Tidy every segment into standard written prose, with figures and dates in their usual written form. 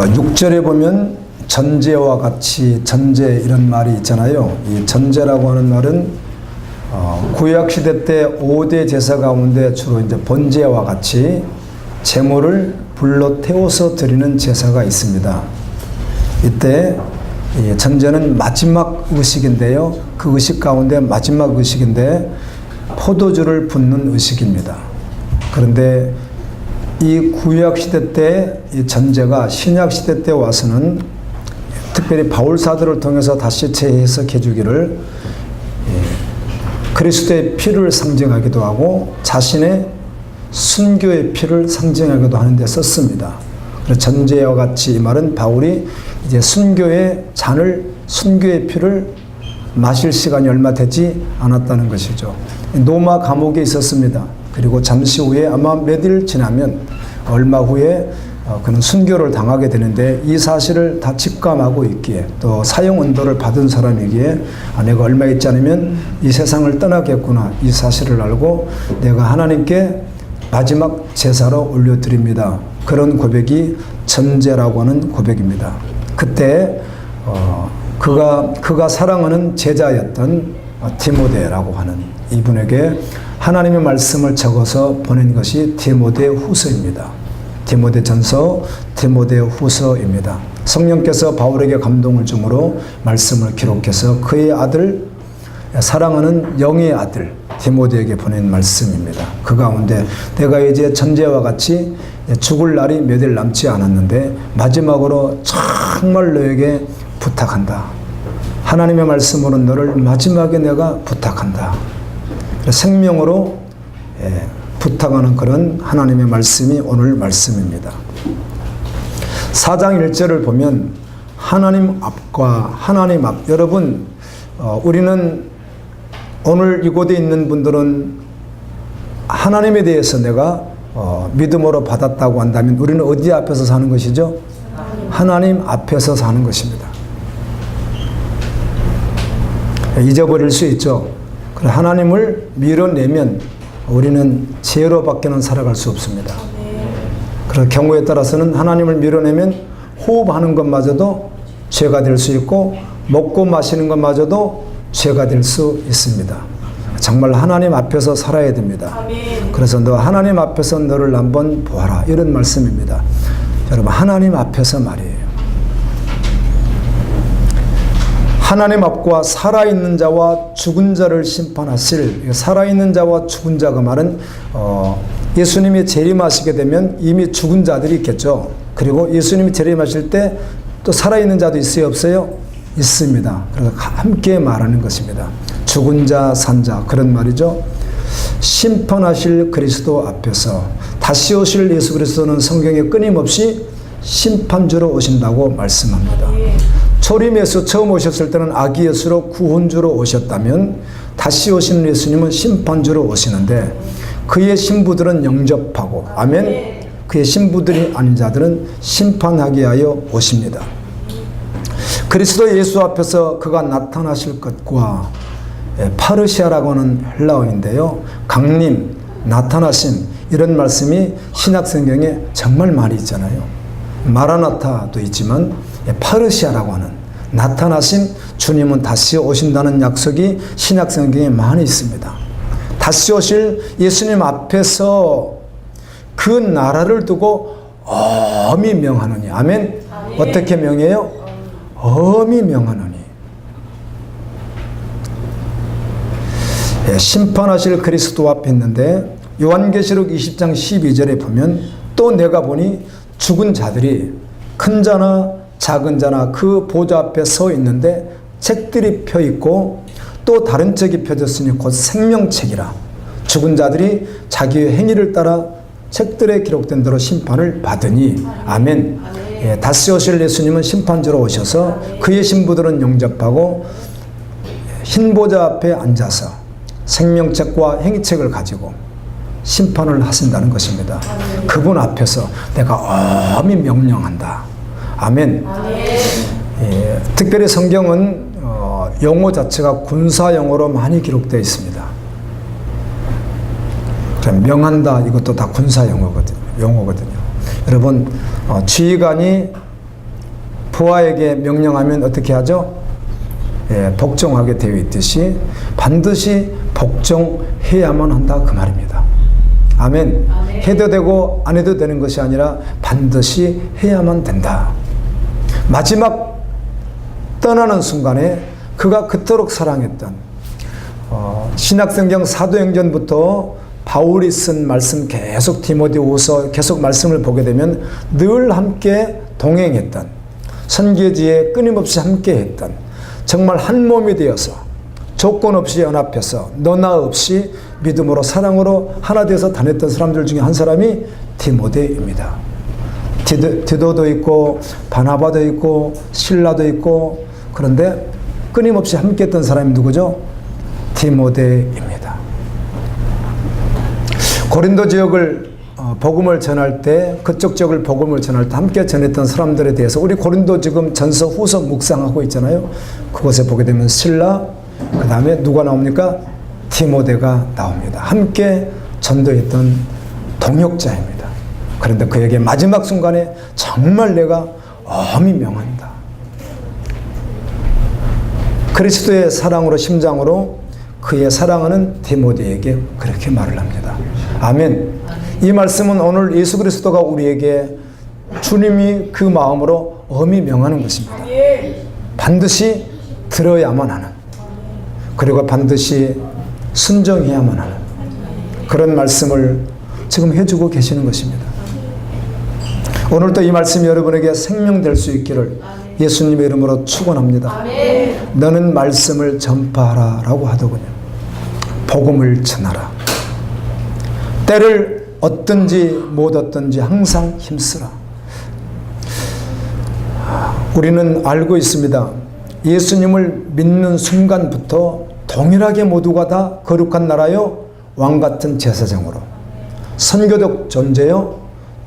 6절에 보면 전제와 같이, 전제 이런 말이 있잖아요. 이 전제라고 하는 말은 구약시대 때 5대 제사 가운데 주로 이제 번제와 같이 제물을 불로 태워서 드리는 제사가 있습니다. 이때 이 전제는 마지막 의식인데요. 그 의식 가운데 마지막 의식인데 포도주를 붓는 의식입니다. 그런데 이 구약시대 때 이 전제가 신약시대 때 와서는 특별히 바울사도를 통해서 다시 재해석해 주기를 그리스도의 피를 상징하기도 하고 자신의 순교의 피를 상징하기도 하는 데 썼습니다. 그래서 전제와 같이 이 말은 바울이 이제 순교의 잔을, 순교의 피를 마실 시간이 얼마 되지 않았다는 것이죠. 로마 감옥에 있었습니다. 그리고 잠시 후에 아마 몇 일 지나면 얼마 후에 그는 순교를 당하게 되는데 이 사실을 다 직감하고 있기에 또 사형 언도를 받은 사람이기에 내가 얼마 있지 않으면 이 세상을 떠나겠구나 이 사실을 알고 내가 하나님께 마지막 제사로 올려드립니다. 그런 고백이 전제라고 하는 고백입니다. 그때 그가 사랑하는 제자였던 디모데라고 하는 이분에게 하나님의 말씀을 적어서 보낸 것이 디모데 후서입니다. 디모데 전서, 디모데 후서입니다. 성령께서 바울에게 감동을 주므로 말씀을 기록해서 그의 아들, 사랑하는 영의 아들 디모데에게 보낸 말씀입니다. 그 가운데 내가 이제 전제와 같이 죽을 날이 몇 일 남지 않았는데 마지막으로 정말 너에게 부탁한다. 하나님의 말씀으로 너를 마지막에 내가 부탁한다. 생명으로 부탁하는 그런 하나님의 말씀이 오늘 말씀입니다. 4장 1절을 보면 하나님 앞과 하나님 앞, 여러분 우리는 오늘 이곳에 있는 분들은 하나님에 대해서 내가 믿음으로 받았다고 한다면 우리는 어디 앞에서 사는 것이죠? 하나님 앞에서 사는 것입니다. 잊어버릴 수 있죠. 하나님을 밀어내면 우리는 죄로 밖에는 살아갈 수 없습니다. 그래서 경우에 따라서는 하나님을 밀어내면 호흡하는 것마저도 죄가 될 수 있고 먹고 마시는 것마저도 죄가 될 수 있습니다. 정말 하나님 앞에서 살아야 됩니다. 그래서 너 하나님 앞에서 너를 한번 보아라 이런 말씀입니다. 여러분 하나님 앞에서 말이에요. 하나님 앞과 살아있는 자와 죽은 자를 심판하실, 살아있는 자와 죽은 자가 말은 예수님이 재림하시게 되면 이미 죽은 자들이 있겠죠. 그리고 예수님이 재림하실 때 또 살아있는 자도 있어요, 없어요? 있습니다. 그래서 함께 말하는 것입니다. 죽은 자, 산 자, 그런 말이죠. 심판하실 그리스도 앞에서 다시 오실 예수 그리스도는 성경에 끊임없이 심판주로 오신다고 말씀합니다. 초림 예수 처음 오셨을 때는 아기 예수로 구원주로 오셨다면 다시 오시는 예수님은 심판주로 오시는데 그의 신부들은 영접하고 아멘. 그의 신부들이 아닌 자들은 심판하게 하여 오십니다. 그리스도 예수 앞에서 그가 나타나실 것과 파르시아라고 하는 헬라어인데요. 강림, 나타나심 이런 말씀이 신약 성경에 정말 많이 있잖아요. 마라나타도 있지만 파르시아라고 하는 나타나신 주님은 다시 오신다는 약속이 신약 성경에 많이 있습니다. 다시 오실 예수님 앞에서 그 나라를 두고 엄히 명하노니 아멘. 어떻게 명해요? 엄히 명하노니. 심판하실 그리스도 앞에 있는데 요한계시록 20장 12절에 보면 또 내가 보니 죽은 자들이 큰 자나 작은 자나 그 보좌 앞에 서 있는데 책들이 펴 있고 또 다른 책이 펴졌으니 곧 생명책이라. 죽은 자들이 자기의 행위를 따라 책들에 기록된 대로 심판을 받으니 아멘. 다시 오실 예수님은 심판주로 오셔서 그의 신부들은 영접하고 흰 보좌 앞에 앉아서 생명책과 행위책을 가지고 심판을 하신다는 것입니다. 그분 앞에서 내가 엄히 명령한다. 아멘. 특별히 성경은 용어 자체가 군사 용어로 많이 기록되어 있습니다. 명한다 이것도 다 군사 용어거든요. 여러분 지휘관이 부하에게 명령하면 어떻게 하죠? 예, 복종하게 되어 있듯이 반드시 복종해야만 한다 그 말입니다. 아멘. 해도 되고 안 해도 되는 것이 아니라 반드시 해야만 된다. 마지막 떠나는 순간에 그가 그토록 사랑했던 신약성경 사도행전부터 바울이 쓴 말씀 계속 디모데후서 계속 말씀을 보게 되면 늘 함께 동행했던 선교지에 끊임없이 함께했던 정말 한 몸이 되어서 조건 없이 연합해서 너나 없이 믿음으로 사랑으로 하나 되어서 다녔던 사람들 중에 한 사람이 디모데입니다. 디도도 있고 바나바도 있고 실라도 있고 그런데 끊임없이 함께했던 사람이 누구죠? 디모데입니다. 고린도 지역을 복음을 전할 때 그쪽 지역을 복음을 전할 때 함께 전했던 사람들에 대해서 우리 고린도 지금 전서 후서 묵상하고 있잖아요. 그곳에 보게 되면 실라 그 다음에 누가 나옵니까? 디모데가 나옵니다. 함께 전도했던 동역자입니다. 그런데 그에게 마지막 순간에 정말 내가 엄히 명한다. 그리스도의 사랑으로 심장으로 그의 사랑하는 디모데에게 그렇게 말을 합니다. 아멘. 이 말씀은 오늘 예수 그리스도가 우리에게 주님이 그 마음으로 엄히 명하는 것입니다. 반드시 들어야만 하는 그리고 반드시 순종해야만 하는 그런 말씀을 지금 해주고 계시는 것입니다. 오늘도 이 말씀이 여러분에게 생명될 수 있기를 예수님의 이름으로 축원합니다. 너는 말씀을 전파하라 라고 하더군요. 복음을 전하라. 때를 얻든지 못 얻든지 항상 힘쓰라. 우리는 알고 있습니다. 예수님을 믿는 순간부터 동일하게 모두가 다 거룩한 나라요 왕같은 제사장으로 선교적 존재요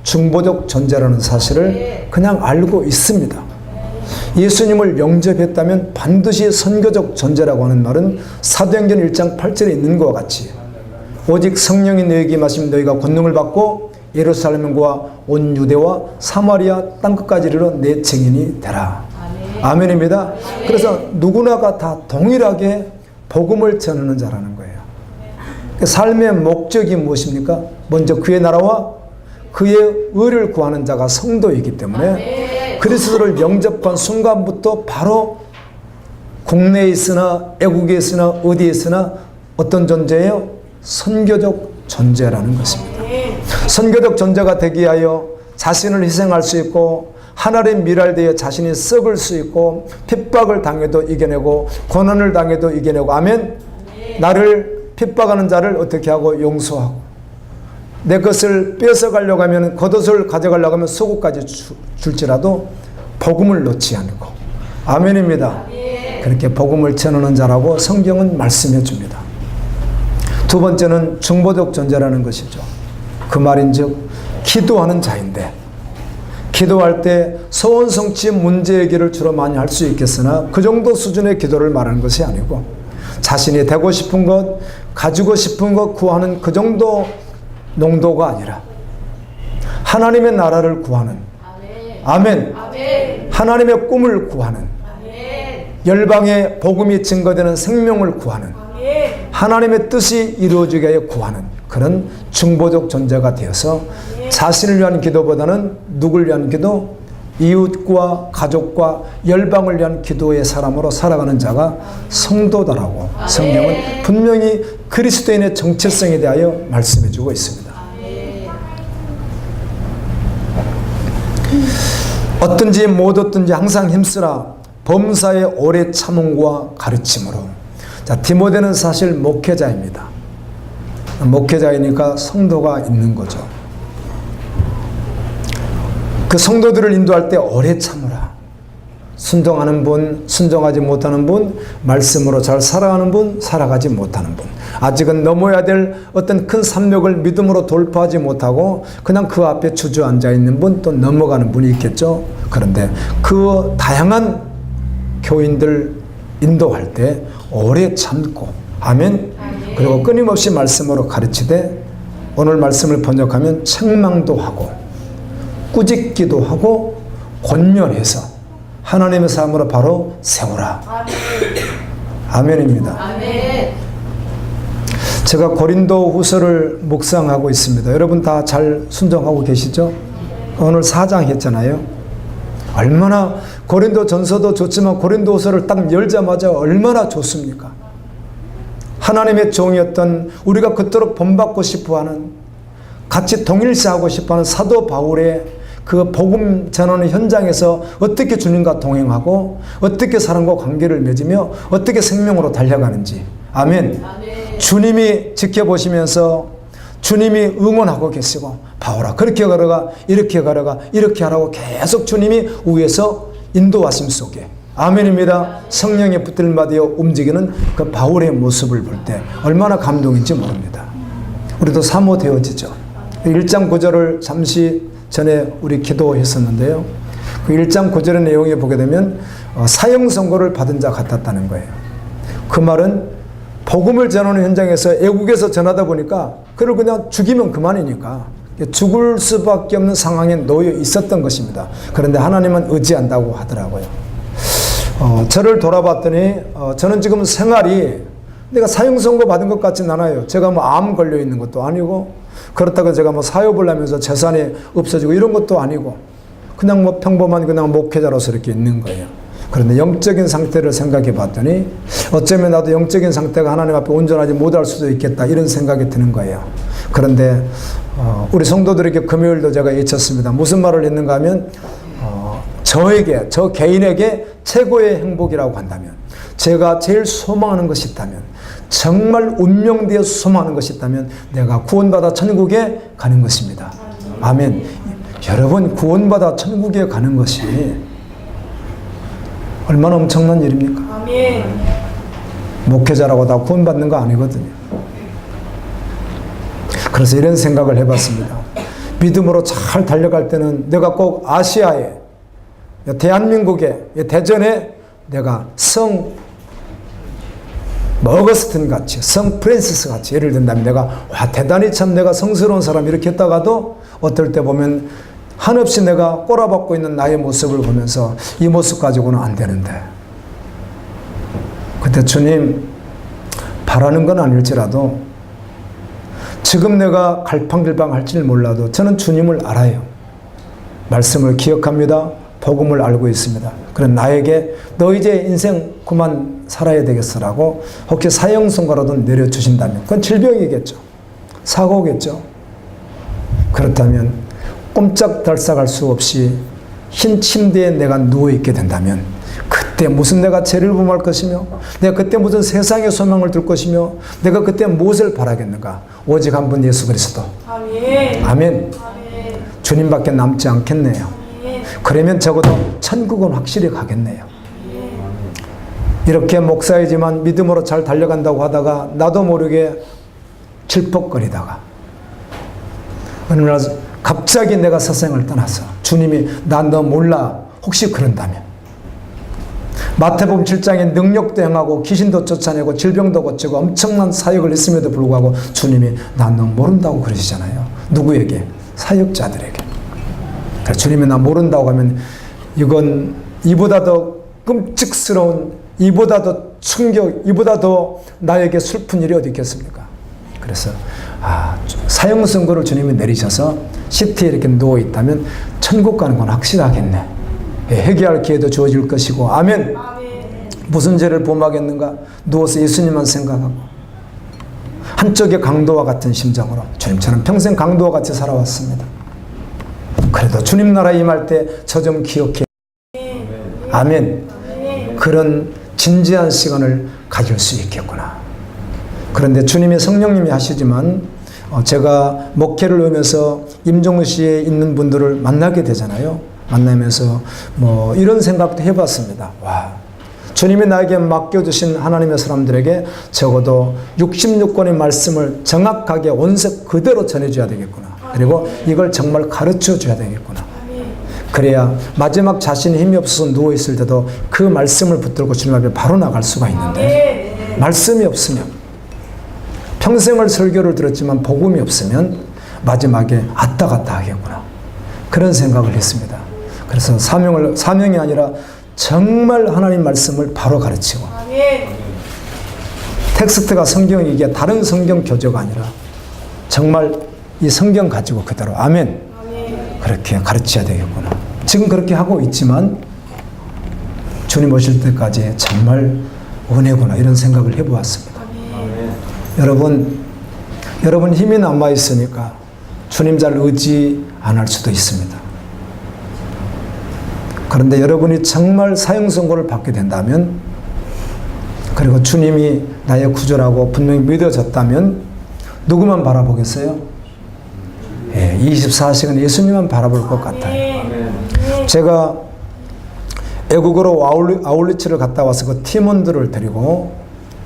중보적 존재라는 사실을 그냥 알고 있습니다. 예수님을 영접했다면 반드시 선교적 존재라고 하는 말은 사도행전 1장 8절에 있는 것과 같이 오직 성령이 너에게 임하시면 너희가 권능을 받고 예루살렘과 온 유대와 사마리아 땅끝까지 이르러 내 증인이 되라. 아멘입니다. 그래서 누구나가 다 동일하게 복음을 전하는 자라는 거예요. 삶의 목적이 무엇입니까? 먼저 그의 나라와 그의 의를 구하는 자가 성도이기 때문에 그리스도를 영접한 순간부터 바로 국내에 있으나 애국에 있으나 어디에 있으나 어떤 존재예요? 선교적 존재라는 것입니다. 선교적 존재가 되기 위하여 자신을 희생할 수 있고 하나님 미랄되어 자신이 썩을 수 있고 핍박을 당해도 이겨내고 고난을 당해도 이겨내고 아멘. 나를 핍박하는 자를 어떻게 하고 용서하고 내 것을 뺏어가려고 하면 겉옷을 가져가려고 하면 속옷까지 줄지라도 복음을 놓지 않고 아멘입니다. 그렇게 복음을 전하는 자라고 성경은 말씀해 줍니다. 두 번째는 중보적 존재라는 것이죠. 그 말인즉 기도하는 자인데 기도할 때 소원 성취 문제 해결을 주로 많이 할 수 있겠으나 그 정도 수준의 기도를 말하는 것이 아니고 자신이 되고 싶은 것, 가지고 싶은 것 구하는 그 정도 농도가 아니라 하나님의 나라를 구하는 아멘. 하나님의 꿈을 구하는 열방의 복음이 증거되는 생명을 구하는 하나님의 뜻이 이루어지게 하여 구하는 그런 중보적 존재가 되어서 자신을 위한 기도보다는 누굴 위한 기도? 이웃과 가족과 열방을 위한 기도의 사람으로 살아가는 자가 성도다라고 성경은 분명히 그리스도인의 정체성에 대하여 말씀해 주고 있습니다. 얻든지 못 얻든지 항상 힘쓰라. 범사의 오래 참음과 가르침으로. 자, 디모데는 사실 목회자입니다. 목회자이니까 성도가 있는 거죠. 그 성도들을 인도할 때 오래 참으라. 순종하는 분, 순종하지 못하는 분, 말씀으로 잘 살아가는 분, 살아가지 못하는 분. 아직은 넘어야 될 어떤 큰 산맥을 믿음으로 돌파하지 못하고 그냥 그 앞에 주저앉아 있는 분, 또 넘어가는 분이 있겠죠. 그런데 그 다양한 교인들 인도할 때 오래 참고 아멘. 그리고 끊임없이 말씀으로 가르치되 오늘 말씀을 번역하면 책망도 하고 꾸짖기도 하고 권면해서 하나님의 사람으로 바로 세우라. 아멘입니다. 아멘. 제가 고린도 후서를 묵상하고 있습니다. 여러분 다 잘 순종하고 계시죠? 오늘 4장 했잖아요. 얼마나 고린도 전서도 좋지만 고린도 후서를 딱 열자마자 얼마나 좋습니까? 하나님의 종이었던 우리가 그토록 본받고 싶어하는, 같이 동일시하고 싶어하는 사도 바울의 그 복음 전하는 현장에서 어떻게 주님과 동행하고 어떻게 사람과 관계를 맺으며 어떻게 생명으로 달려가는지. 아멘. 아멘. 주님이 지켜보시면서 주님이 응원하고 계시고, 바울아 그렇게 걸어가, 이렇게 걸어가, 이렇게 하라고 계속 주님이 위에서 인도하심 속에, 아멘입니다. 성령의 붙들림받아 움직이는 그 바울의 모습을 볼 때 얼마나 감동인지 모릅니다. 우리도 사모되어지죠. 1장 9절을 잠시 전에 우리 기도했었는데요. 그 1장 9절의 내용에 보게 되면 사형 선고를 받은 자 같았다는 거예요. 그 말은 복음을 전하는 현장에서 애국에서 전하다 보니까 그를 그냥 죽이면 그만이니까 죽을 수밖에 없는 상황에 놓여 있었던 것입니다. 그런데 하나님은 의지한다고 하더라고요. 저를 돌아봤더니 저는 지금 생활이 내가 사형 선고 받은 것 같진 않아요. 제가 뭐 암 걸려 있는 것도 아니고, 그렇다고 제가 뭐 사업을 하면서 재산이 없어지고 이런 것도 아니고, 그냥 뭐 평범한 그냥 목회자로서 이렇게 있는 거예요. 그런데 영적인 상태를 생각해 봤더니 어쩌면 나도 영적인 상태가 하나님 앞에 온전하지 못할 수도 있겠다, 이런 생각이 드는 거예요. 그런데 우리 성도들에게 금요일도 제가 외쳤습니다. 무슨 말을 했는가 하면 저에게, 저 개인에게 최고의 행복이라고 한다면, 제가 제일 소망하는 것이 있다면, 정말 운명되어 소망하는 것이 있다면 내가 구원받아 천국에 가는 것입니다. 아멘. 여러분, 구원받아 천국에 가는 것이 얼마나 엄청난 일입니까? 아멘. 목회자라고 다 구원받는 거 아니거든요. 그래서 이런 생각을 해봤습니다. 믿음으로 잘 달려갈 때는 내가 꼭 아시아에, 대한민국에, 대전에 내가 성 머거스튼 같이, 성 프랜시스 같이, 예를 든다면 내가 대단히 참 내가 성스러운 사람 이렇게 했다가도 어떨 때 보면 한없이 내가 꼬라박고 있는 나의 모습을 보면서 이 모습 가지고는 안 되는데, 그때 주님 바라는 건 아닐지라도 지금 내가 갈팡질팡 할지는 몰라도 저는 주님을 알아요. 말씀을 기억합니다. 복음을 알고 있습니다. 그런 나에게 너 이제 인생 그만 살아야 되겠어라고 혹시 사형 선고라도 내려주신다면, 그건 질병이겠죠. 사고겠죠. 그렇다면 꼼짝달싹할 수 없이 흰 침대에 내가 누워있게 된다면 그때 무슨 내가 죄를 범할 것이며 내가 그때 무슨 세상의 소망을 둘 것이며 내가 그때 무엇을 바라겠는가? 오직 한 분 예수 그리스도. 아멘. 아멘. 주님밖에 남지 않겠네요. 그러면 적어도 천국은 확실히 가겠네요. 이렇게 목사이지만 믿음으로 잘 달려간다고 하다가 나도 모르게 질퍽거리다가 어느 날 갑자기 내가 세상을 떠나서 주님이 난 너 몰라 혹시 그런다면, 마태복음 7장에 능력도 행하고 귀신도 쫓아내고 질병도 고치고 엄청난 사역을 했음에도 불구하고 주님이 난 너 모른다고 그러시잖아요. 누구에게? 사역자들에게. 주님이 나 모른다고 하면 이건 이보다 더 끔찍스러운, 이보다 더 충격, 이보다 더 나에게 슬픈 일이 어디 있겠습니까? 그래서 사형 선고를 주님이 내리셔서 시트에 이렇게 누워 있다면 천국 가는 건 확실하겠네. 회개할 기회도 주어질 것이고. 아멘. 무슨 죄를 범하겠는가? 누워서 예수님만 생각하고 한쪽의 강도와 같은 심정으로, 주님 저는 평생 강도와 같이 살아왔습니다. 그래도 주님 나라에 임할 때 저 좀 기억해. 아멘. 그런 진지한 시간을 가질 수 있겠구나. 그런데 주님이 성령님이 하시지만 제가 목회를 하면서 임종우 씨에 있는 분들을 만나게 되잖아요. 만나면서 뭐 이런 생각도 해봤습니다. 와, 주님이 나에게 맡겨주신 하나님의 사람들에게 적어도 66권의 말씀을 정확하게 원색 그대로 전해줘야 되겠구나. 그리고 이걸 정말 가르쳐줘야 되겠구나. 그래야 마지막 자신이 힘이 없어서 누워있을 때도 그 말씀을 붙들고 주님 앞에 바로 나갈 수가 있는데, 말씀이 없으면, 평생을 설교를 들었지만 복음이 없으면 마지막에 왔다 갔다 하겠구나. 그런 생각을 했습니다. 그래서 사명이 아니라 정말 하나님 말씀을 바로 가르치고 텍스트가 성경이기에 다른 성경 교재가 아니라 정말 이 성경 가지고 그대로 아멘. 그렇게 가르쳐야 되겠구나. 지금 그렇게 하고 있지만 주님 오실 때까지 정말 은혜구나 이런 생각을 해보았습니다. 여러분 힘이 남아 있으니까 주님 잘 의지 안 할 수도 있습니다. 그런데 여러분이 정말 사형 선고를 받게 된다면, 그리고 주님이 나의 구주라고 분명히 믿어졌다면 누구만 바라보겠어요? 24시간 예수님만 바라볼 것 같아요. 제가 애국으로 아울리치를 갔다 와서 그 팀원들을 데리고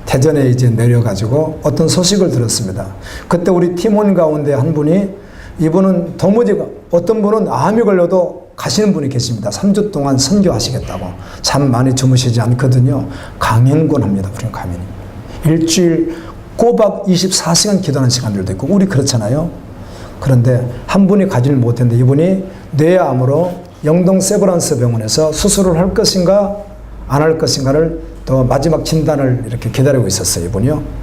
대전에 이제 내려가지고 어떤 소식을 들었습니다. 그때 우리 팀원 가운데 한 분이, 이분은 도무지, 어떤 분은 암이 걸려도 가시는 분이 계십니다. 3주 동안 선교하시겠다고. 잠 많이 주무시지 않거든요. 강행군 합니다. 우리는 가면이. 일주일 꼬박 24시간 기도하는 시간들도 있고, 우리 그렇잖아요. 그런데 한 분이 가지를 못했는데 이분이 뇌암으로 영동 세브란스 병원에서 수술을 할 것인가 안 할 것인가를 또 마지막 진단을 이렇게 기다리고 있었어요. 이분이요.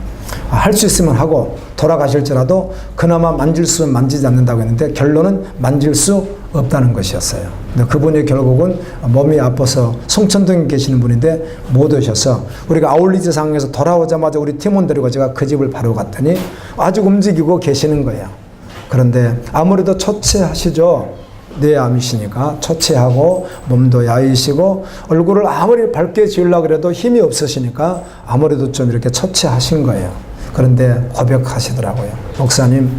할 수 있으면 하고 돌아가실지라도 그나마 만질 수는 만지지 않는다고 했는데 결론은 만질 수 없다는 것이었어요. 근데 그분이 결국은 몸이 아파서 송천동에 계시는 분인데 못 오셔서 우리가 아울리지 상황에서 돌아오자마자 우리 팀원 데리고 제가 그 집을 바로 갔더니 아직 움직이고 계시는 거예요. 그런데 아무래도 초췌하시죠. 뇌암이시니까 초췌하고 몸도 야위시고 얼굴을 아무리 밝게 지으려고 해도 힘이 없으시니까 아무래도 좀 이렇게 초췌하신 거예요. 그런데 고백하시더라고요. 목사님,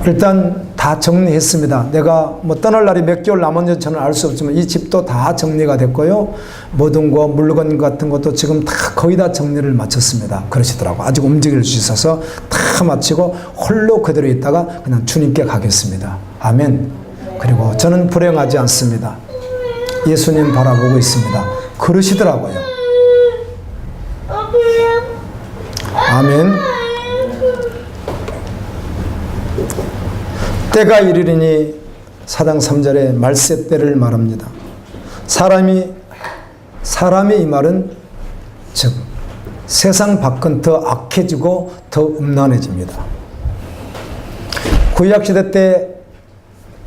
일단 다 정리했습니다. 내가 뭐 떠날 날이 몇 개월 남았는지 저는 알 수 없지만 이 집도 다 정리가 됐고요. 모든 거 물건 같은 것도 지금 다 거의 다 정리를 마쳤습니다. 그러시더라고요. 아직 움직일 수 있어서 다 마치고 홀로 그대로 있다가 그냥 주님께 가겠습니다. 아멘. 그리고 저는 불행하지 않습니다. 예수님 바라보고 있습니다. 그러시더라고요. 아멘. 때가 이르리니 4장 3절에 말세 때를 말합니다. 사람이 이 말은 즉 세상 밖은 더 악해지고 더 음란해집니다. 구약시대 때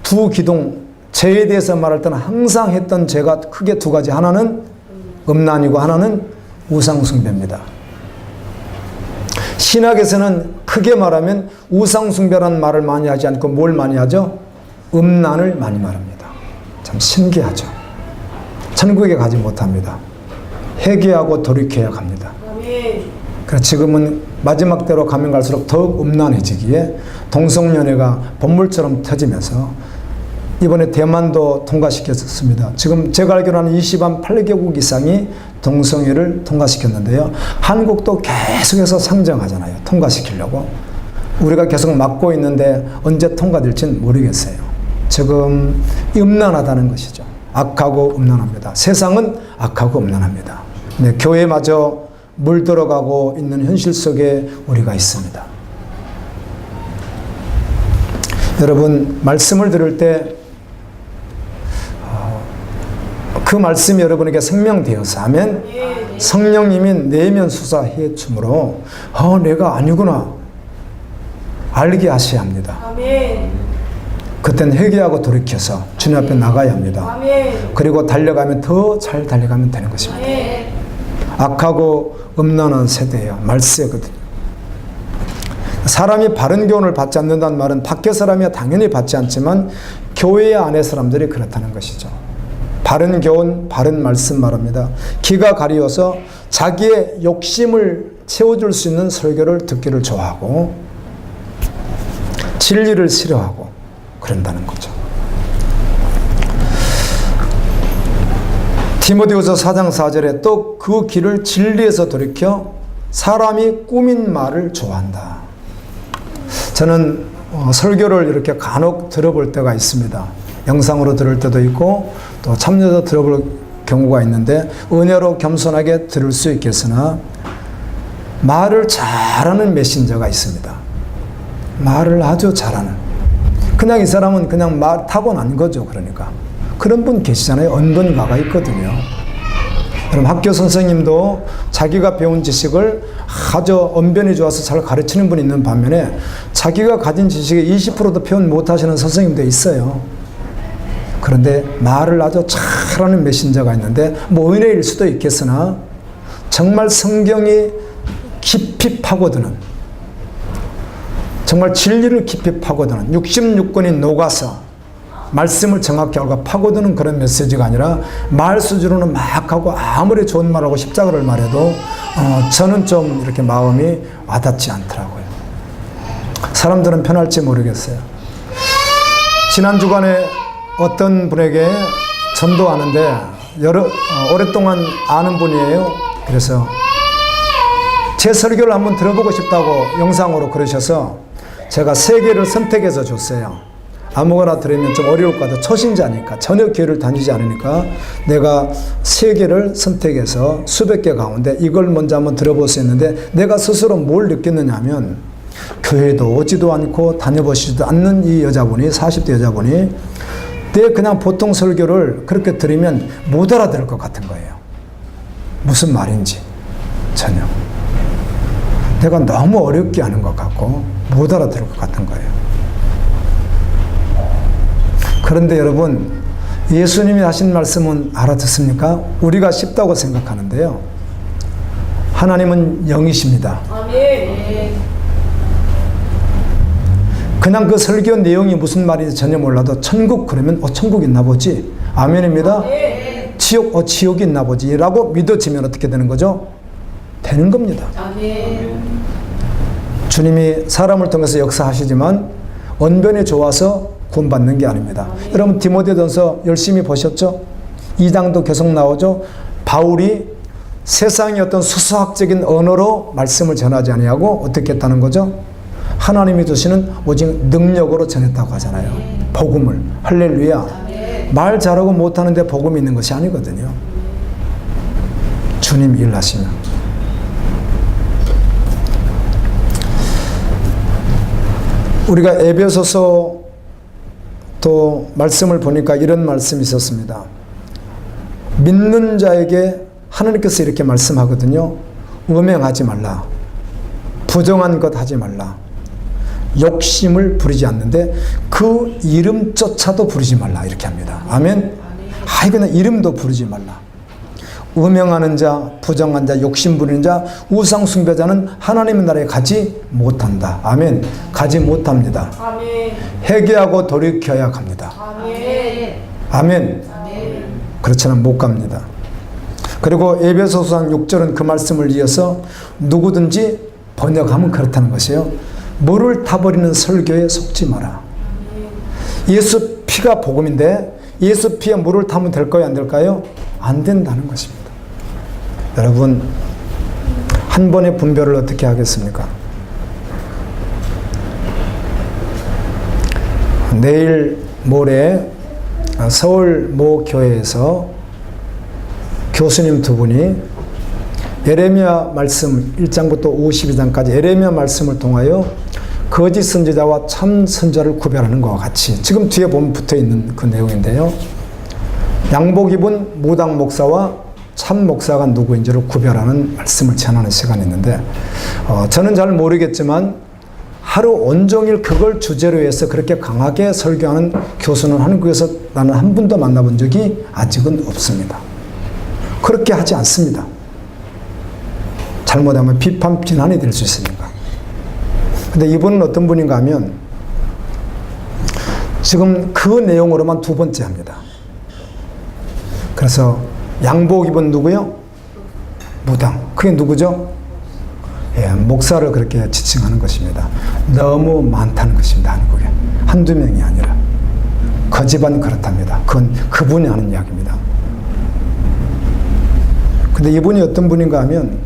두 기둥, 죄에 대해서 말할 때는 항상 했던 죄가 크게 두 가지. 하나는 음란이고 하나는 우상숭배입니다. 신학에서는 크게 말하면 우상숭배라는 말을 많이 하지 않고 뭘 많이 하죠? 음란을 많이 말합니다. 참 신기하죠. 천국에 가지 못합니다. 회개하고 돌이켜야 갑니다. 그래서 지금은 마지막 때로 가면 갈수록 더욱 음란해지기에 동성연애가 본물처럼 터지면서 이번에 대만도 통과시켰습니다. 지금 제가 알기로는 28개국 이상이 동성애를 통과시켰는데요. 한국도 계속해서 상정하잖아요. 통과시키려고. 우리가 계속 막고 있는데 언제 통과될지는 모르겠어요. 지금 음란하다는 것이죠. 악하고 음란합니다. 세상은 악하고 음란합니다. 근데 교회마저 물들어가고 있는 현실 속에 우리가 있습니다. 여러분, 말씀을 들을 때 그 말씀이 여러분에게 생명되어서 하면 성령님이 내면 수사해 주므로 내가 아니구나 알게 하셔야 합니다. 그때는 회개하고 돌이켜서 주님 앞에 나가야 합니다. 그리고 달려가면 더 잘 달려가면 되는 것입니다. 악하고 음란한 세대예요. 말세거든요. 사람이 바른 교훈을 받지 않는다는 말은 밖에 사람이 당연히 받지 않지만 교회 안의 사람들이 그렇다는 것이죠. 바른 교훈, 바른 말씀 말합니다. 귀가 가리워서 자기의 욕심을 채워줄 수 있는 설교를 듣기를 좋아하고 진리를 싫어하고 그런다는 거죠. 디모데후서 4장 4절에 또 그 길을 진리에서 돌이켜 사람이 꾸민 말을 좋아한다. 저는 설교를 이렇게 간혹 들어볼 때가 있습니다. 영상으로 들을 때도 있고 또 참여해서 들어볼 경우가 있는데 은혜로 겸손하게 들을 수 있겠으나 말을 잘하는 메신저가 있습니다. 말을 아주 잘하는. 그냥 이 사람은 그냥 말 타고난 거죠. 그러니까 그런 분 계시잖아요. 언변가가 있거든요. 그럼 학교 선생님도 자기가 배운 지식을 아주 언변이 좋아서 잘 가르치는 분이 있는 반면에 자기가 가진 지식의 20%도 표현 못하시는 선생님도 있어요. 그런데 말을 아주 잘하는 메신저가 있는데 뭐 은혜일 수도 있겠으나 정말 성경이 깊이 파고드는, 정말 진리를 깊이 파고드는 66권이 녹아서 말씀을 정확히 알고 파고드는 그런 메시지가 아니라 말 수준으로는 막 하고 아무리 좋은 말하고 십자가를 말해도 저는 좀 이렇게 마음이 와닿지 않더라고요. 사람들은 편할지 모르겠어요. 지난 주간에 어떤 분에게 전도하는데 오랫동안 아는 분이에요. 그래서 제 설교를 한번 들어보고 싶다고 영상으로 그러셔서 제가 3개를 선택해서 줬어요. 아무거나 들으면 좀 어려울 것 같아. 초신자니까, 전혀 교회를 다니지 않으니까 내가 3개를 선택해서 수백 개 가운데 이걸 먼저 한번 들어보세요 했는데 내가 스스로 뭘 느꼈느냐 하면 교회도 오지도 않고 다녀보시지도 않는 이 여자분이, 40대 여자분이 내 그냥 보통 설교를 그렇게 들으면 못 알아들을 것 같은 거예요. 무슨 말인지 전혀. 내가 너무 어렵게 하는 것 같고 못 알아들을 것 같은 거예요. 그런데 여러분, 예수님이 하신 말씀은 알아듣습니까? 우리가 쉽다고 생각하는데요. 하나님은 영이십니다. 아멘. 그냥 그 설교 내용이 무슨 말인지 전혀 몰라도 천국 그러면 천국 있나 보지. 아멘입니다. 아멘. 지옥 지옥이 있나 보지 라고 믿어지면 어떻게 되는 거죠? 되는 겁니다. 아멘. 주님이 사람을 통해서 역사하시지만 언변이 좋아서 구원받는 게 아닙니다. 아멘. 여러분 디모데전서 열심히 보셨죠? 2장도 계속 나오죠. 바울이 세상의 어떤 수수학적인 언어로 말씀을 전하지 아니하고 어떻게 했다는 거죠? 하나님이 주시는 오직 능력으로 전했다고 하잖아요. 아멘. 복음을. 할렐루야. 아멘. 말 잘하고 못하는데 복음이 있는 것이 아니거든요. 주님 일하시면. 우리가 에베소서 또 말씀을 보니까 이런 말씀이 있었습니다. 믿는 자에게 하나님께서 이렇게 말씀하거든요. 음행하지 말라. 부정한 것 하지 말라. 욕심을 부리지 않는데 그 이름조차도 부르지 말라. 이렇게 합니다. 아멘. 그냥 이름도 부르지 말라. 음행하는 자, 부정한 자, 욕심 부리는 자, 우상 숭배자는 하나님의 나라에 가지 못한다. 아멘. 가지 못합니다. 아멘. 회개하고 돌이켜야 갑니다. 아멘. 아멘. 아멘. 그렇지 않으면 못 갑니다. 그리고 에베소서 6절은 그 말씀을 이어서 누구든지 번역하면 그렇다는 것이에요. 물을 타버리는 설교에 속지 마라. 예수 피가 복음인데 예수 피에 물을 타면 될까요? 안 될까요? 안 된다는 것입니다. 여러분, 한 번의 분별을 어떻게 하겠습니까? 내일 모레 서울 모 교회에서 교수님 2분이 예레미야 말씀 1장부터 52장까지 예레미야 말씀을 통하여 거짓 선지자와 참 선지자를 구별하는 것과 같이 지금 뒤에 보면 붙어 있는 그 내용인데요. 양복 입은 무당 목사와 참 목사가 누구인지를 구별하는 말씀을 전하는 시간이 있는데 저는 잘 모르겠지만 하루 온종일 그걸 주제로 해서 그렇게 강하게 설교하는 교수는 한국에서 나는 한 분도 만나본 적이 아직은 없습니다. 그렇게 하지 않습니다. 잘못하면 비판, 비난이 될 수 있으니까. 근데 이분은 어떤 분인가 하면 지금 그 내용으로만 2번째 합니다. 그래서 양복 입은 누구요? 무당. 그게 누구죠? 예, 목사를 그렇게 지칭하는 것입니다. 너무 많다는 것입니다. 한국에. 한두 명이 아니라. 그 집안 그렇답니다. 그건 그분이 하는 이야기입니다. 근데 이분이 어떤 분인가 하면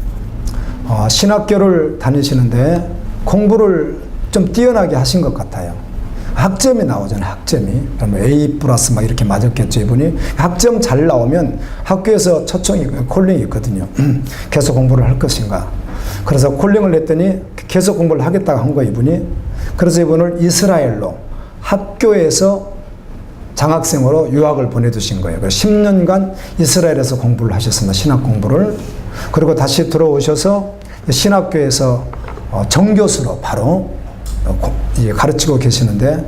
신학교를 다니시는데 공부를 좀 뛰어나게 하신 것 같아요. 학점이 나오잖아요. 학점이. A+ 막 이렇게 맞았겠죠. 이분이. 학점 잘 나오면 학교에서 초청이, 콜링이 있거든요. 계속 공부를 할 것인가. 그래서 콜링을 냈더니 계속 공부를 하겠다고 한 거예요. 이분이. 그래서 이분을 이스라엘로 학교에서 장학생으로 유학을 보내두신 거예요. 그래서 10년간 이스라엘에서 공부를 하셨습니다. 신학 공부를. 그리고 다시 들어오셔서 신학교에서 정교수로 바로 가르치고 계시는데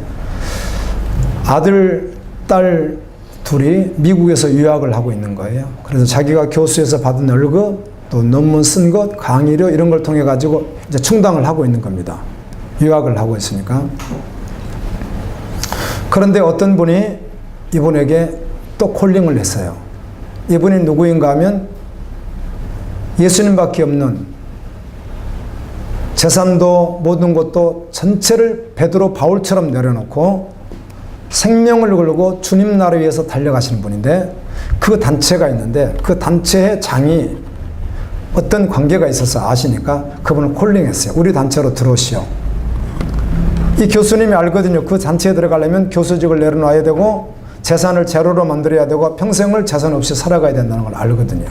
아들, 딸 둘이 미국에서 유학을 하고 있는 거예요. 그래서 자기가 교수에서 받은 월급, 또 논문 쓴 것, 강의료 이런 걸 통해 가지고 이제 충당을 하고 있는 겁니다. 유학을 하고 있으니까. 그런데 어떤 분이 이분에게 또 콜링을 했어요. 이분이 누구인가 하면 예수님밖에 없는, 재산도 모든 것도 전체를 베드로 바울처럼 내려놓고 생명을 걸고 주님 나라를 위해서 달려가시는 분인데, 그 단체가 있는데 그 단체의 장이 어떤 관계가 있어서 아시니까 그분을 콜링했어요. 우리 단체로 들어오시오. 이 교수님이 알거든요. 그 단체에 들어가려면 교수직을 내려놔야 되고 재산을 제로로 만들어야 되고 평생을 재산 없이 살아가야 된다는 걸 알거든요.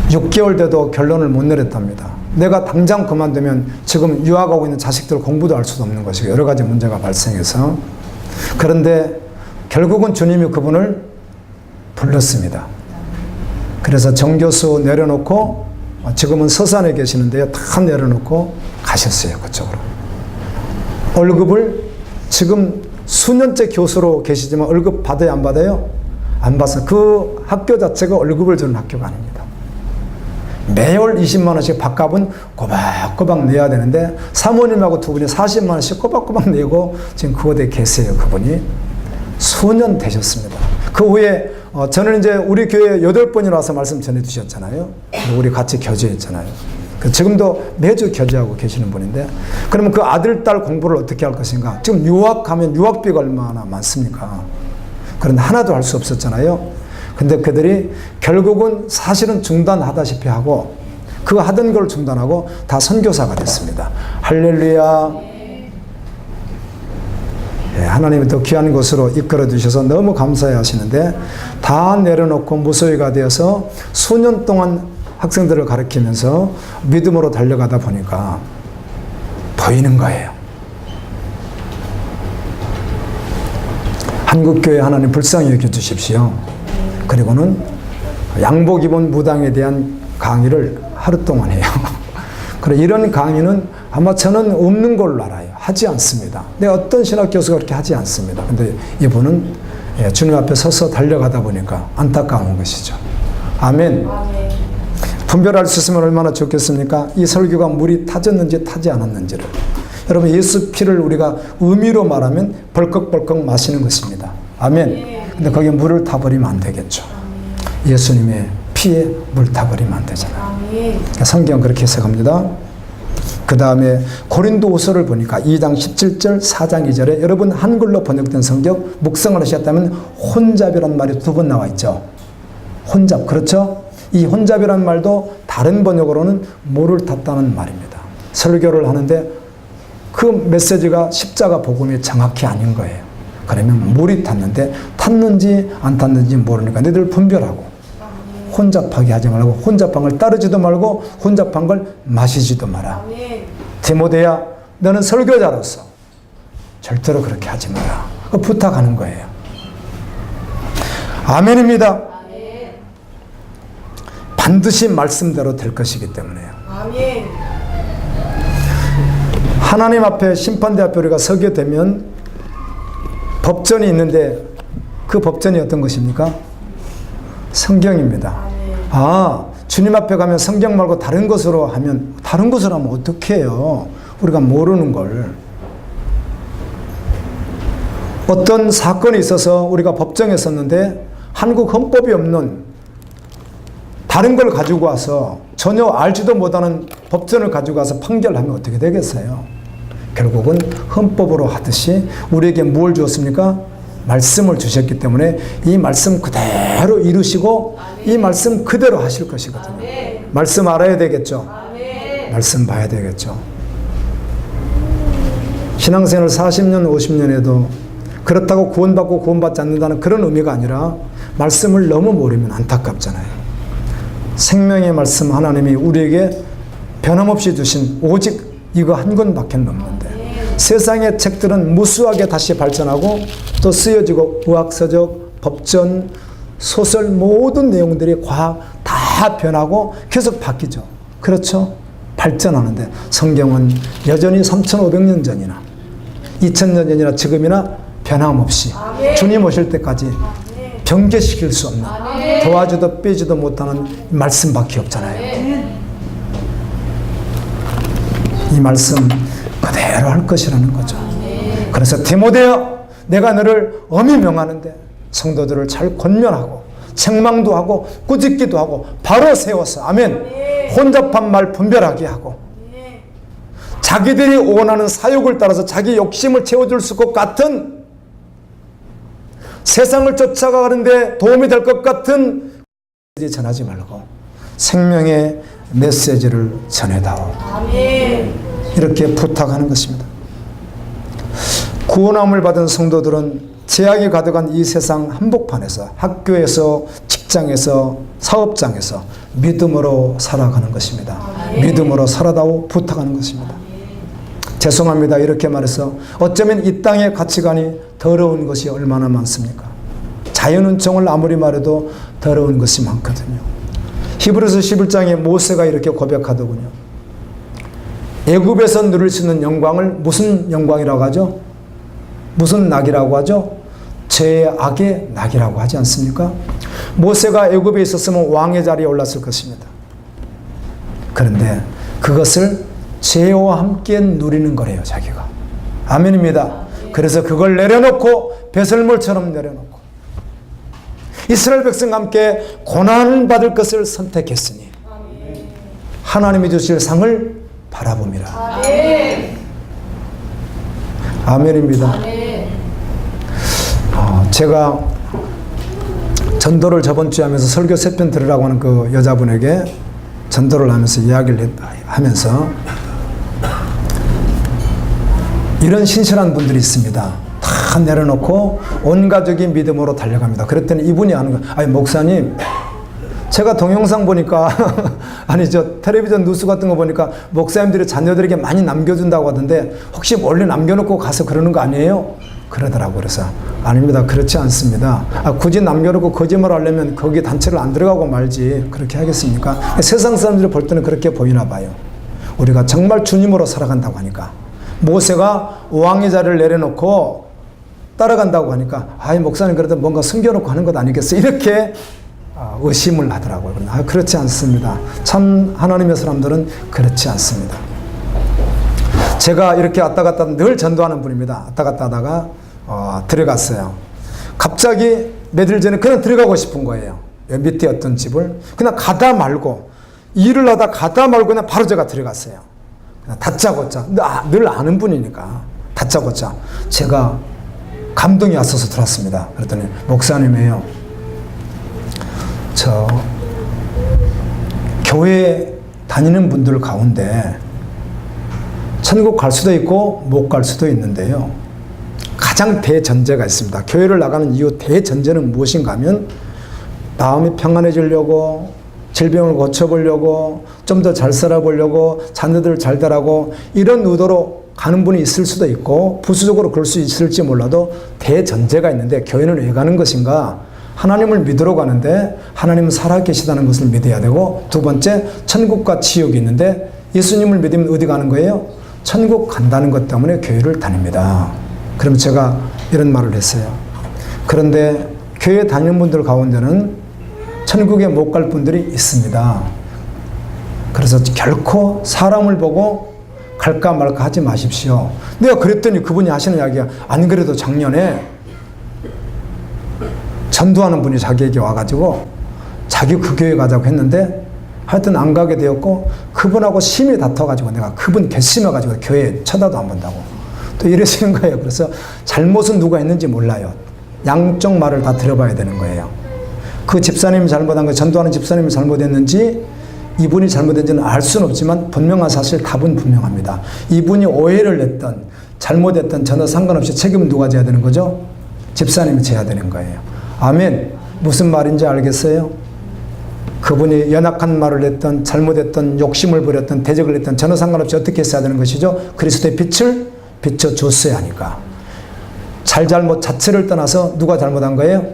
6개월 돼도 결론을 못 내렸답니다. 내가 당장 그만두면 지금 유학하고 있는 자식들 공부도 할 수도 없는 것이고 여러 가지 문제가 발생해서. 그런데 결국은 주님이 그분을 불렀습니다. 그래서 정교수 내려놓고 지금은 서산에 계시는데요. 다 내려놓고 가셨어요. 그쪽으로. 월급을 지금 수년째 교수로 계시지만 월급 받아요? 안 받아요? 안 받아서 그 학교 자체가 월급을 주는 학교가 아닙니다. 매월 20만 원씩 밥값은 꼬박꼬박 내야 되는데 사모님하고 두 분이 40만 원씩 꼬박꼬박 내고 지금 그곳에 계세요. 그분이 수년 되셨습니다. 그 후에 저는 이제 우리 교회 8번이나 와서 말씀 전해 주셨잖아요. 우리 같이 교제했잖아요. 지금도 매주 교제하고 계시는 분인데, 그러면 그 아들, 딸 공부를 어떻게 할 것인가? 지금 유학하면 유학비가 얼마나 많습니까? 그런데 하나도 할 수 없었잖아요. 근데 그들이 결국은 사실은 중단하다시피 하고, 그 하던 걸 중단하고 다 선교사가 됐습니다. 할렐루야. 예, 하나님이 더 귀한 곳으로 이끌어 주셔서 너무 감사해 하시는데, 다 내려놓고 무소유가 되어서 수년 동안 학생들을 가르치면서 믿음으로 달려가다 보니까 보이는 거예요. 한국교회 하나님 불쌍히 여겨주십시오. 그리고는 양복 입은 무당에 대한 강의를 하루 동안 해요. 그리고 이런 강의는 아마 저는 없는 걸로 알아요. 하지 않습니다. 근데 어떤 신학교수가 그렇게 하지 않습니다. 근데 이분은 주님 앞에 서서 달려가다 보니까 안타까운 것이죠. 아멘. 분별할 수 있으면 얼마나 좋겠습니까? 이 설교가 물이 타졌는지 타지 않았는지를. 여러분, 예수 피를 우리가 의미로 말하면 벌컥벌컥 마시는 것입니다. 아멘. 근데 거기에 물을 타버리면 안 되겠죠. 예수님의 피에 물 타버리면 안 되잖아요. 성경 그렇게 해석합니다. 그 다음에 고린도후서를 보니까 2장 17절, 4장 2절에 여러분 한글로 번역된 성경 묵상을 하셨다면 혼잡이라는 말이 2번 나와 있죠. 혼잡, 그렇죠? 이 혼잡이라는 말도 다른 번역으로는 물을 탔다는 말입니다. 설교를 하는데 그 메시지가 십자가 복음이 정확히 아닌 거예요. 그러면 물이 탔는데 탔는지 안 탔는지 모르니까 너희들 분별하고 혼잡하게 하지 말고 혼잡한 걸 따르지도 말고 혼잡한 걸 마시지도 마라. 디모데야, 너는 설교자로서 절대로 그렇게 하지 마라. 부탁하는 거예요. 아멘입니다. 반드시 말씀대로 될 것이기 때문에요. 아멘. 하나님 앞에 심판대 앞에 우리가 서게 되면 법전이 있는데 그 법전이 어떤 것입니까? 성경입니다. 아, 주님 앞에 가면 성경 말고 다른 것으로 하면 어떻게 해요? 우리가 모르는 걸. 어떤 사건이 있어서 우리가 법정에 섰는데 한국 헌법이 없는 다른 걸 가지고 와서 전혀 알지도 못하는 법전을 가지고 와서 판결하면 어떻게 되겠어요? 결국은 헌법으로 하듯이 우리에게 무엇을 주었습니까? 말씀을 주셨기 때문에 이 말씀 그대로 이루시고 이 말씀 그대로 하실 것이거든요. 말씀 알아야 되겠죠? 말씀 봐야 되겠죠? 신앙생활 40년, 50년 해도 그렇다고 구원받고 구원받지 않는다는 그런 의미가 아니라 말씀을 너무 모르면 안타깝잖아요. 생명의 말씀 하나님이 우리에게 변함없이 주신 오직 이거 한 권밖에 없는데 세상의 책들은 무수하게 다시 발전하고 또 쓰여지고 의학서적, 법전, 소설 모든 내용들이 과학 다 변하고 계속 바뀌죠. 그렇죠? 발전하는데 성경은 여전히 3,500년 전이나 2,000년 전이나 지금이나 변함없이 주님 오실 때까지 변개시킬 수 없는 더하지도 빼지도 못하는 말씀밖에 없잖아요. 이 말씀 그대로 할 것이라는 거죠. 그래서 디모데여, 내가 너를 엄히 명하는데 성도들을 잘 권면하고 책망도 하고 꾸짖기도 하고 바로 세워서 아멘. 혼잡한 말 분별하게 하고 자기들이 원하는 사욕을 따라서 자기 욕심을 채워줄 것 같은 세상을 쫓아가는데 도움이 될 것 같은 전하지 말고 생명의 메시지를 전해다오. 이렇게 부탁하는 것입니다. 구원함을 받은 성도들은 제약이 가득한 이 세상 한복판에서 학교에서 직장에서 사업장에서 믿음으로 살아가는 것입니다. 믿음으로 살아다오 부탁하는 것입니다. 죄송합니다. 이렇게 말해서 어쩌면 이 땅의 가치관이 더러운 것이 얼마나 많습니까? 자연은총을 아무리 말해도 더러운 것이 많거든요. 히브리서 11장에 모세가 이렇게 고백하더군요. 애굽에서 누릴 수 있는 영광을 무슨 영광이라고 하죠? 무슨 낙이라고 하죠? 죄악의 낙이라고 하지 않습니까? 모세가 애굽에 있었으면 왕의 자리에 올랐을 것입니다. 그런데 그것을 죄와 함께 누리는 거래요, 자기가. 아멘입니다. 그래서 그걸 내려놓고 배설물처럼 내려놓고 이스라엘 백성과 함께 고난을 받을 것을 선택했으니 하나님이 주실 상을 바라봅니다. 아멘입니다. 제가 전도를 저번 주에 하면서 설교 3편 들으라고 하는 그 여자분에게 전도를 하면서 이야기를 하면서 이런 신실한 분들이 있습니다. 다 내려놓고 온 가족이 믿음으로 달려갑니다. 그랬더니 이분이 하는 거예요. 아니 목사님, 제가 동영상 보니까 아니 저 텔레비전 뉴스 같은 거 보니까 목사님들이 자녀들에게 많이 남겨준다고 하던데 혹시 몰래 남겨놓고 가서 그러는 거 아니에요? 그러더라고요. 그래서 아닙니다. 그렇지 않습니다. 굳이 남겨놓고 거짓말 하려면 거기 단체를 안 들어가고 말지 그렇게 하겠습니까? 세상 사람들이 볼 때는 그렇게 보이나 봐요. 우리가 정말 주님으로 살아간다고 하니까 모세가 왕의 자리를 내려놓고 따라간다고 하니까 아이 목사님 그래도 뭔가 숨겨놓고 하는 것 아니겠어? 이렇게 의심을 하더라고요. 그렇지 않습니다. 참 하나님의 사람들은 그렇지 않습니다. 제가 이렇게 왔다 갔다 늘 전도하는 분입니다. 왔다 갔다 하다가 들어갔어요. 갑자기 며칠 전에 그냥 들어가고 싶은 거예요. 밑에 어떤 집을 그냥 가다 말고 일을 하다 가다 말고 그냥 바로 제가 들어갔어요. 다짜고짜 늘 아는 분이니까 다짜고짜 제가 감동이 왔어서 들어왔습니다. 그랬더니 목사님이에요. 저 교회 다니는 분들 가운데 천국 갈 수도 있고 못 갈 수도 있는데요. 가장 대전제가 있습니다. 교회를 나가는 이유 대전제는 무엇인가 하면 마음이 평안해지려고 질병을 고쳐보려고 좀 더 잘 살아보려고 자녀들 잘 되라고 이런 의도로 가는 분이 있을 수도 있고 부수적으로 그럴 수 있을지 몰라도 대전제가 있는데 교회는 왜 가는 것인가? 하나님을 믿으러 가는데 하나님은 살아계시다는 것을 믿어야 되고 두 번째 천국과 지옥이 있는데 예수님을 믿으면 어디 가는 거예요? 천국 간다는 것 때문에 교회를 다닙니다. 그럼 제가 이런 말을 했어요. 그런데 교회 다니는 분들 가운데는 천국에 못 갈 분들이 있습니다. 그래서 결코 사람을 보고 갈까 말까 하지 마십시오. 내가 그랬더니 그분이 하시는 이야기가 안 그래도 작년에 전도하는 분이 자기에게 와가지고 자기 그 교회 가자고 했는데 하여튼 안 가게 되었고 그분하고 심히 다퉈가지고 내가 그분 괘씸해가지고 교회 쳐다도 안 본다고 또 이러시는 거예요. 그래서 잘못은 누가 했는지 몰라요. 양쪽 말을 다 들어봐야 되는 거예요. 그 집사님이 잘못한 거 전도하는 집사님이 잘못했는지 이분이 잘못했는지는 알 수는 없지만 분명한 사실 답은 분명합니다. 이분이 오해를 했던 잘못했던 전혀 상관없이 책임은 누가 져야 되는 거죠? 집사님이 져야 되는 거예요. 아멘. 무슨 말인지 알겠어요? 그분이 연약한 말을 했던 잘못했던 욕심을 부렸던 대적을 했던 전혀 상관없이 어떻게 했어야 되는 것이죠? 그리스도의 빛을 비춰줬어야 하니까. 잘잘못 자체를 떠나서 누가 잘못한 거예요?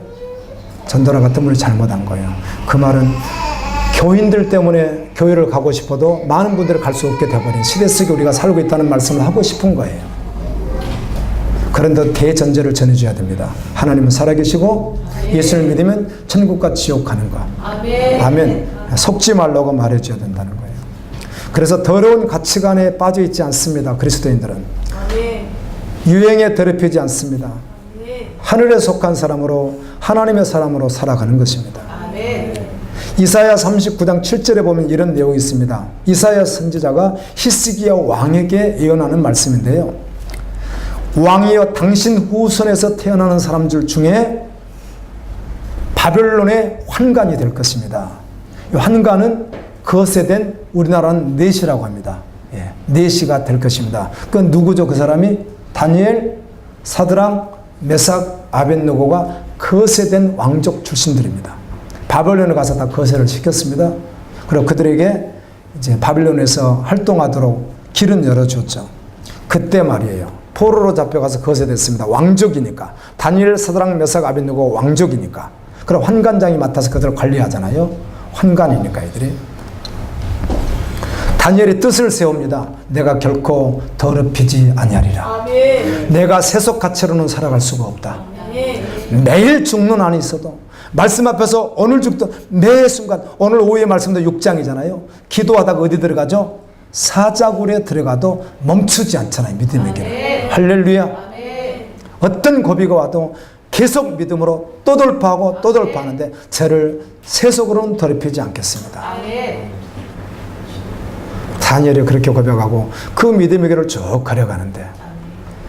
전도라 같은 분이 잘못한 거예요. 그 말은 교인들 때문에 교회를 가고 싶어도 많은 분들이 갈 수 없게 되어버린 시대 속에 우리가 살고 있다는 말씀을 하고 싶은 거예요. 그런데 대전제를 전해줘야 됩니다. 하나님은 살아계시고 예수를 믿으면 천국과 지옥 가는 거. 아멘. 속지 말라고 말해줘야 된다는 거예요. 그래서 더러운 가치관에 빠져 있지 않습니다. 그리스도인들은. 유행에 더럽히지 않습니다. 하늘에 속한 사람으로 하나님의 사람으로 살아가는 것입니다. 이사야 39장 7절에 보면 이런 내용이 있습니다. 이사야 선지자가 히스기야 왕에게 예언하는 말씀인데요. 왕이여 당신 후손에서 태어나는 사람들 중에 바벨론의 환관이 될 것입니다. 이 환관은 그것에 된 우리나라는 넷이라고 합니다. 예, 넷이가 될 것입니다. 그 누구죠? 그 사람이 다니엘, 사드랑, 메삭, 아벳느고가 그것에 된 왕족 출신들입니다. 바벨론에 가서 다 거세를 시켰습니다. 그리고 그들에게 이제 바벨론에서 활동하도록 길은 열어줬죠. 그때 말이에요. 포로로 잡혀가서 거세됐습니다. 왕족이니까. 다니엘, 사드랑, 메삭, 아벳느고 왕족이니까. 그럼 환관장이 맡아서 그들을 관리하잖아요. 환관이니까 이들이. 다니엘이 뜻을 세웁니다. 내가 결코 더럽히지 아니하리라. 내가 세속 가치로는 살아갈 수가 없다. 매일 죽는 한이 있어도 말씀 앞에서 오늘 죽든 매 순간, 오늘 오후의 말씀도 6장이잖아요. 기도하다가 어디 들어가죠? 사자굴에 들어가도 멈추지 않잖아요. 믿음의 길을. 할렐루야. 어떤 고비가 와도 계속 믿음으로 또 돌파하고 또 돌파하는데 저를 세속으로는 더럽히지 않겠습니다. 다니엘이 그렇게 고백하고 그 믿음의 길을 쭉 걸어가는데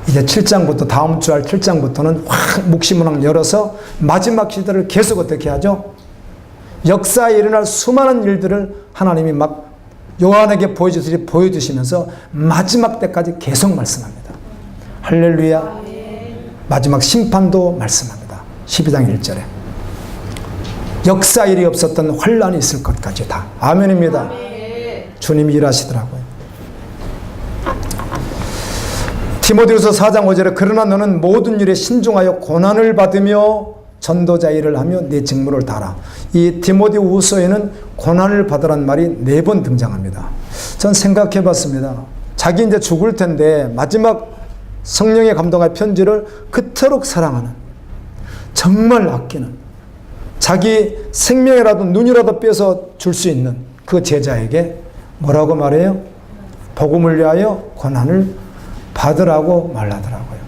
이제 7장부터 다음 주 할 7장부터는 확 묵시문학 열어서 마지막 시대를 계속 어떻게 하죠? 역사에 일어날 수많은 일들을 하나님이 막 요한에게 보여주듯이 보여주시면서 마지막 때까지 계속 말씀합니다. 할렐루야. 마지막 심판도 말씀합니다. 12장 1절에 역사 일이 없었던 환란이 있을 것까지 다. 아멘입니다. 주님이 일하시더라고요. 디모데후서 4장 5절에 그러나 너는 모든 일에 신중하여 고난을 받으며 전도자 일을 하며 내 직무를 다하라. 이 디모데후서에는 고난을 받으란 말이 4번 등장합니다. 전 생각해 봤습니다. 자기 이제 죽을 텐데 마지막 성령의 감동의 편지를 그토록 사랑하는, 정말 아끼는, 자기 생명이라도 눈이라도 빼서 줄 수 있는 그 제자에게 뭐라고 말해요? 복음을 위하여 고난을 받으라고 말하더라고요.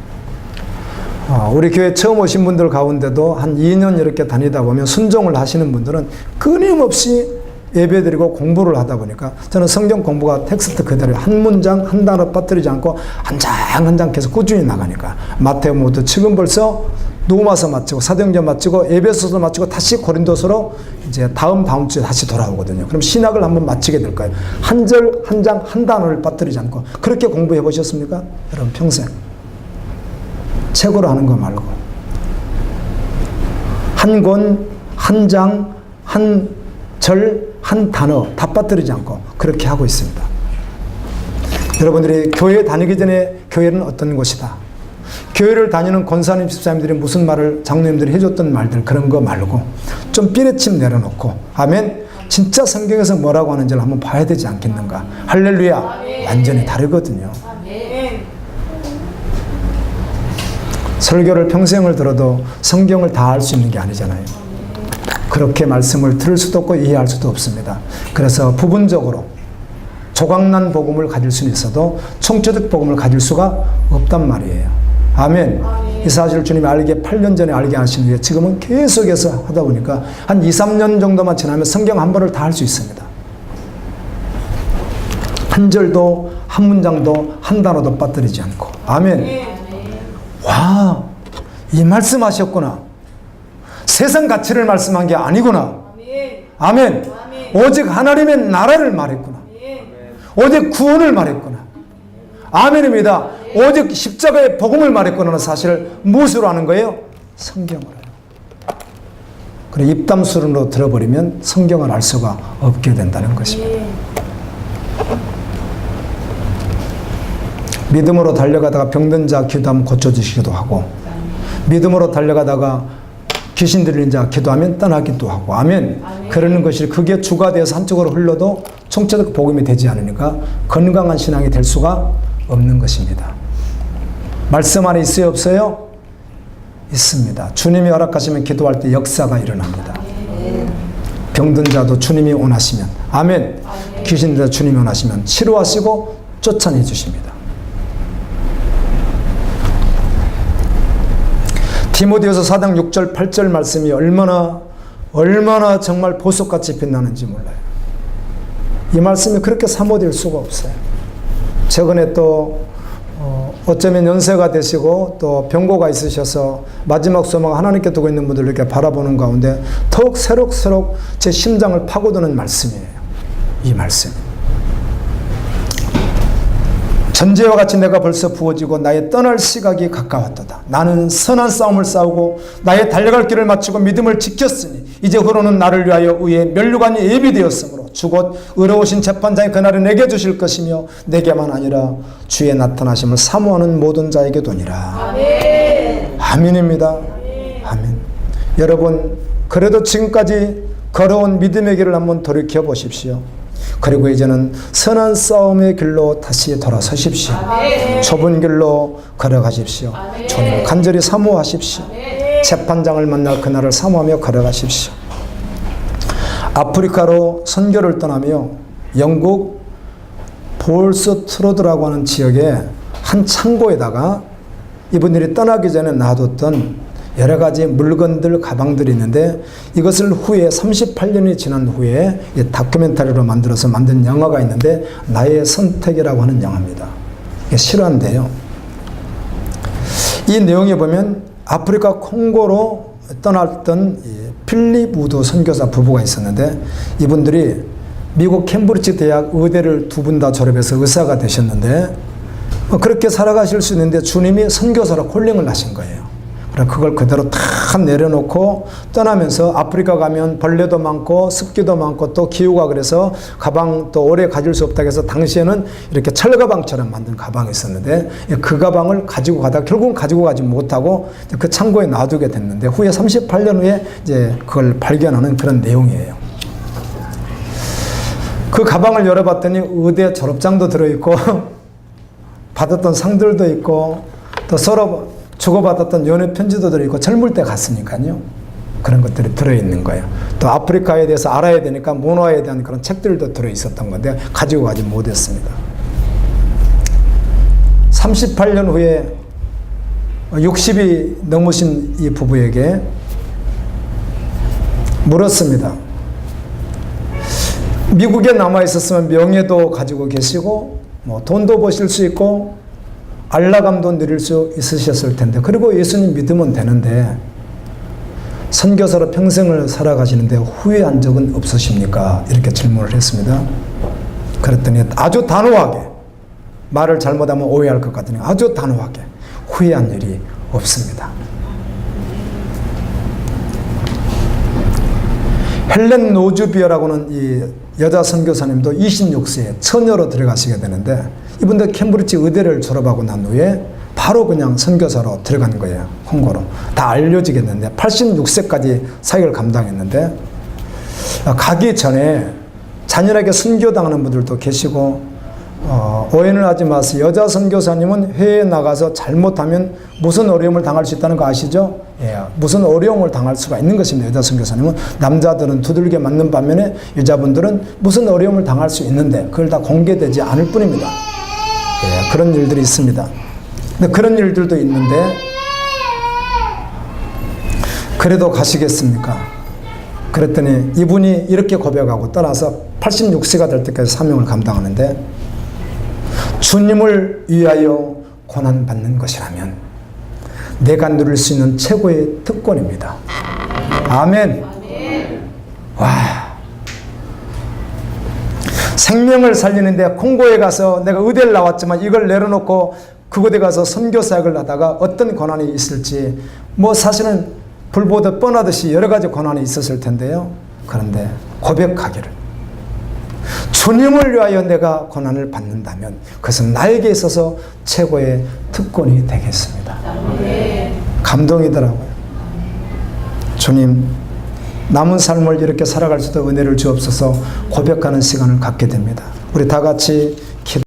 우리 교회 처음 오신 분들 가운데도 한 2년 이렇게 다니다 보면 순종을 하시는 분들은 끊임없이 예배드리고 공부를 하다 보니까 저는 성경 공부가 텍스트 그대로 한 문장 한 단어 빠뜨리지 않고 한 장 한 장 계속 꾸준히 나가니까 마태복음부터 지금 벌써 로마서 마치고 사도행전 마치고 에베소서 마치고 다시 고린도서로 이제 다음 주에 다시 돌아오거든요. 그럼 신학을 한번 마치게 될 거예요. 한 절 한 장 한 단어를 빠뜨리지 않고. 그렇게 공부해 보셨습니까? 여러분 평생 책으로 하는 거 말고 한 권, 한 장, 한 절, 한 단어 다 빠뜨리지 않고 그렇게 하고 있습니다. 여러분들이 교회 다니기 전에 교회는 어떤 곳이다. 교회를 다니는 권사님, 집사님들이 무슨 말을 장로님들이 해줬던 말들 그런 거 말고 좀 삐레침 내려놓고 아멘. 진짜 성경에서 뭐라고 하는지를 한번 봐야 되지 않겠는가. 할렐루야. 아멘. 완전히 다르거든요. 아멘. 설교를 평생을 들어도 성경을 다 알 수 있는 게 아니잖아요. 그렇게 말씀을 들을 수도 없고 이해할 수도 없습니다. 그래서 부분적으로 조각난 복음을 가질 수는 있어도 총체적 복음을 가질 수가 없단 말이에요. 아멘. 이 사실을 주님이 알게 8년 전에 알게 하신 후에 지금은 계속해서 하다 보니까 한 2, 3년 정도만 지나면 성경 한 번을 다 할 수 있습니다. 한 절도 한 문장도 한 단어도 빠뜨리지 않고. 아멘. 와, 이 말씀하셨구나. 세상 가치를 말씀한 게 아니구나. 아멘. 오직 하나님의 나라를 말했구나. 오직 구원을 말했구나. 아멘입니다. 오직 십자가의 복음을 말했구나. 사실을 무엇으로 하는 거예요? 성경으로요. 그래 입담수로 들어버리면 성경을 알 수가 없게 된다는 것입니다. 믿음으로 달려가다가 병든 자 기도하면 고쳐주시기도 하고, 믿음으로 달려가다가 귀신 들린 자 기도하면 떠나기도 하고, 아멘. 그러는 것이 그게 주가 되어서 한쪽으로 흘러도 총체적 복음이 되지 않으니까 건강한 신앙이 될 수가 없는 것입니다. 말씀 안에 있어요, 없어요? 있습니다. 주님이 허락하시면 기도할 때 역사가 일어납니다. 병든 자도 주님이 원하시면, 아멘. 귀신 들린 자 주님이 원하시면 치료하시고 쫓아내 주십니다. 디모데후서 4장 6절 8절 말씀이 얼마나 정말 보석같이 빛나는지 몰라요. 이 말씀이 그렇게 사모될 수가 없어요. 최근에 또 어쩌면 연세가 되시고 또 병고가 있으셔서 마지막 소망 하나님께 두고 있는 분들 이렇게 바라보는 가운데 더욱 새록새록 제 심장을 파고드는 말씀이에요. 이 말씀. 전제와 같이 내가 벌써 부어지고 나의 떠날 시각이 가까웠도다. 나는 선한 싸움을 싸우고 나의 달려갈 길을 마치고 믿음을 지켰으니 이제 후로는 나를 위하여 의의 면류관이 예비되었으므로 주 곧 의로우신 재판장이 그날을 내게 주실 것이며 내게만 아니라 주의 나타나심을 사모하는 모든 자에게 도니라. 아멘. 아멘입니다. 아멘. 여러분, 그래도 지금까지 걸어온 믿음의 길을 한번 돌이켜 보십시오. 그리고 이제는 선한 싸움의 길로 다시 돌아서십시오. 아멘. 좁은 길로 걸어가십시오. 주님을 간절히 사모하십시오. 아멘. 재판장을 만날 그날을 사모하며 걸어가십시오. 아프리카로 선교를 떠나며 영국 볼스트로드라고 하는 지역의 한 창고에다가 이분들이 떠나기 전에 놔뒀던 여러 가지 물건들, 가방들이 있는데 이것을 후에 38년이 지난 후에 다큐멘터리로 만들어서 만든 영화가 있는데 나의 선택이라고 하는 영화입니다. 이게 실화인데요. 이 내용에 보면 아프리카 콩고로 떠났던 필립 우드 선교사 부부가 있었는데 이분들이 미국 캠브리지 대학 의대를 두 분 다 졸업해서 의사가 되셨는데 그렇게 살아가실 수 있는데 주님이 선교사로 콜링을 하신 거예요. 그걸 그대로 다 내려놓고 떠나면서 아프리카 가면 벌레도 많고 습기도 많고 또 기후가 그래서 가방 또 오래 가질 수 없다고 해서 당시에는 이렇게 철가방처럼 만든 가방이 있었는데 그 가방을 가지고 가다가 결국은 가지고 가지 못하고 그 창고에 놔두게 됐는데 후에 38년 후에 이제 그걸 발견하는 그런 내용이에요. 그 가방을 열어봤더니 의대 졸업장도 들어있고 받았던 상들도 있고 또 서로 주고받았던 연애 편지도 들어있고 젊을 때 갔으니까요. 그런 것들이 들어있는 거예요. 또 아프리카에 대해서 알아야 되니까 문화에 대한 그런 책들도 들어있었던 건데 가지고 가지 못했습니다. 38년 후에 60이 넘으신 이 부부에게 물었습니다. 미국에 남아있었으면 명예도 가지고 계시고 돈도 버실 수 있고 안락감도 누릴 수 있으셨을 텐데 그리고 예수님 믿으면 되는데 선교사로 평생을 살아가시는데 후회한 적은 없으십니까? 이렇게 질문을 했습니다. 그랬더니 아주 단호하게 말을 잘못하면 오해할 것 같으니 아주 단호하게 후회한 일이 없습니다. 헬렌 노즈비어라고는 이 여자 선교사님도 26세에 처녀로 들어가시게 되는데 이분들 캠브리지 의대를 졸업하고 난 후에 바로 그냥 선교사로 들어간 거예요. 콩고로. 다 알려지겠는데 86세까지 사역을 감당했는데 가기 전에 잔인하게 순교당하는 분들도 계시고 오해는 하지 마세요. 여자 선교사님은 해외에 나가서 잘못하면 무슨 어려움을 당할 수 있다는 거 아시죠? 예, 무슨 어려움을 당할 수가 있는 것입니다. 여자 선교사님은 남자들은 두들겨 맞는 반면에 여자분들은 무슨 어려움을 당할 수 있는데 그걸 다 공개되지 않을 뿐입니다. 예, 그런 일들이 있습니다. 근데 그런 일들도 있는데 그래도 가시겠습니까? 그랬더니 이분이 이렇게 고백하고 떠나서 86세가 될 때까지 사명을 감당하는데 주님을 위하여 고난받는 것이라면 내가 누릴 수 있는 최고의 특권입니다. 아멘. 와. 생명을 살리는데 콩고에 가서 내가 의대를 나왔지만 이걸 내려놓고 그곳에 가서 선교사역을 하다가 어떤 고난이 있을지 사실은 불보듯 뻔하듯이 여러 가지 고난이 있었을 텐데요. 그런데 고백하기를 주님을 위하여 내가 고난을 받는다면 그것은 나에게 있어서 최고의 특권이 되겠습니다. 감동이더라고요. 주님, 남은 삶을 이렇게 살아갈 수 있도록 은혜를 주옵소서 고백하는 시간을 갖게 됩니다. 우리 다 같이